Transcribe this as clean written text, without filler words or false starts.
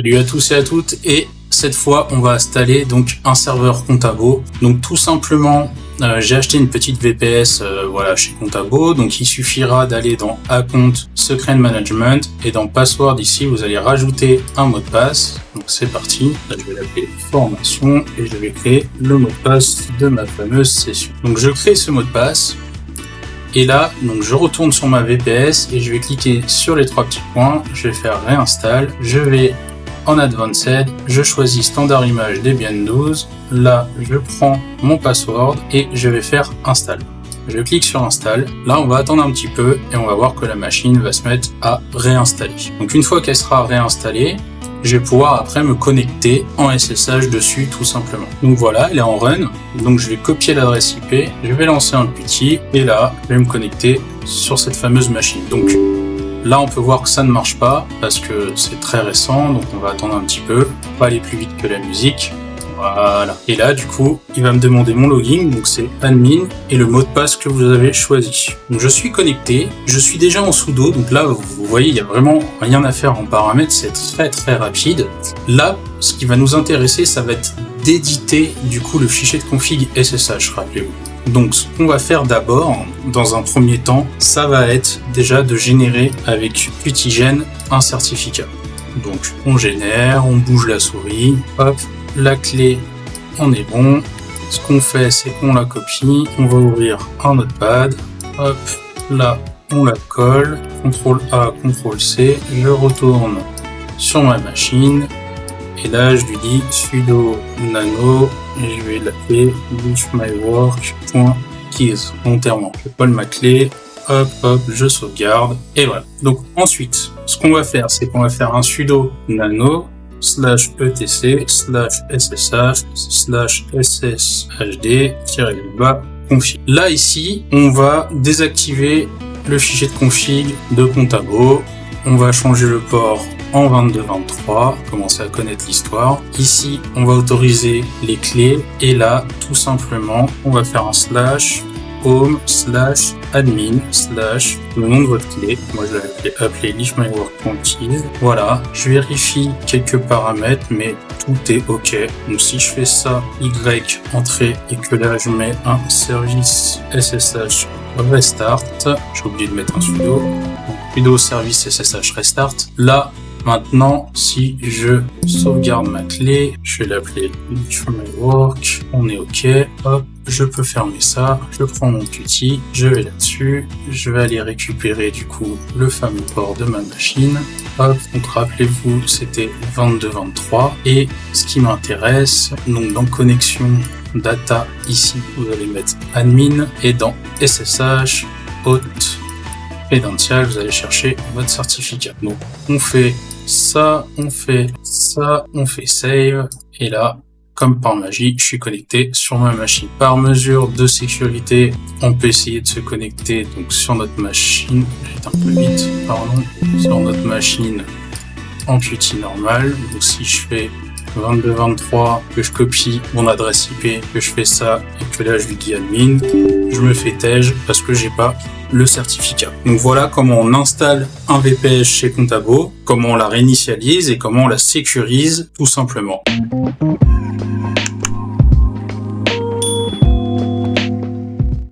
Salut à tous et à toutes, et cette fois on va installer donc un serveur Contabo. Donc tout simplement j'ai acheté une petite VPS voilà, chez Contabo, donc il suffira d'aller dans Account Secret Management et dans Password ici vous allez rajouter un mot de passe. Donc c'est parti, là je vais l'appeler formation et je vais créer le mot de passe de ma fameuse session. Donc je crée ce mot de passe. Et là, donc je retourne sur ma VPS et je vais cliquer sur les trois petits points, je vais faire réinstall, je vais en Advanced, je choisis standard image Debian 12, là je prends mon password et je vais faire install. Je clique sur install, là on va attendre un petit peu et on va voir que la machine va se mettre à réinstaller. Donc une fois qu'elle sera réinstallée, je vais pouvoir après me connecter en SSH dessus tout simplement. Donc voilà, elle est en run, donc je vais copier l'adresse IP, je vais lancer un petit et là je vais me connecter sur cette fameuse machine. Donc là on peut voir que ça ne marche pas parce que c'est très récent, donc on va attendre un petit peu, pas aller plus vite que la musique. Voilà. Et là, du coup, il va me demander mon login, donc c'est admin et le mot de passe que vous avez choisi. Donc je suis connecté, je suis déjà en sudo, donc là, vous voyez, il n'y a vraiment rien à faire en paramètres, c'est très rapide. Là, ce qui va nous intéresser, ça va être d'éditer du coup le fichier de config SSH, rappelez-vous. Donc ce qu'on va faire d'abord, dans un premier temps, ça va être déjà de générer avec Qtgen un certificat. Donc on génère, on bouge la souris, hop. La clé, on est bon. Ce qu'on fait, c'est qu'on la copie. On va ouvrir un notepad. Hop, là, on la colle. CTRL A, CTRL C. Je retourne sur ma machine. Et là, je lui dis sudo nano. Et je vais l'appeler lifmywork.keys. Volontairement, je colle ma clé. Hop, hop, je sauvegarde. Et voilà. Donc ensuite, ce qu'on va faire, c'est qu'on va faire un sudo nano /etc /ssh /sshd-config. Là ici, on va désactiver le fichier de config de Contabo. On va changer le port en 2223, commencer à connaître l'histoire. Ici, on va autoriser les clés et là, tout simplement, on va faire un /home/admin/ le nom de votre clé. Moi je l'ai appelé lifmywork.keys. Voilà, je vérifie quelques paramètres, mais tout est ok. Donc si je fais ça, y entrée et que là je mets un service SSH restart, j'ai oublié de mettre un sudo. Sudo service SSH restart. Là, maintenant, si je sauvegarde ma clé, je vais l'appeler lifmywork, on est ok, hop, je peux fermer ça, je prends mon Qt, je vais là-dessus, je vais aller récupérer du coup le fameux port de ma machine, hop, donc rappelez-vous, c'était 2223, et ce qui m'intéresse, donc dans connexion data, ici, vous allez mettre admin, et dans SSH, hôte, credential, vous allez chercher votre certificat. Donc on fait ça, on fait ça, on fait save, et là, comme par magie, je suis connecté sur ma machine. Par mesure de sécurité, on peut essayer de se connecter donc sur notre machine, j'ai un peu vite, pardon, sur notre machine en Qt normal. Donc si je fais 2223, que je copie mon adresse IP, que je fais ça, et que là je lui dis admin, je me fais tège parce que j'ai pas le certificat. Donc voilà comment on installe un VPS chez Contabo, comment on la réinitialise et comment on la sécurise tout simplement.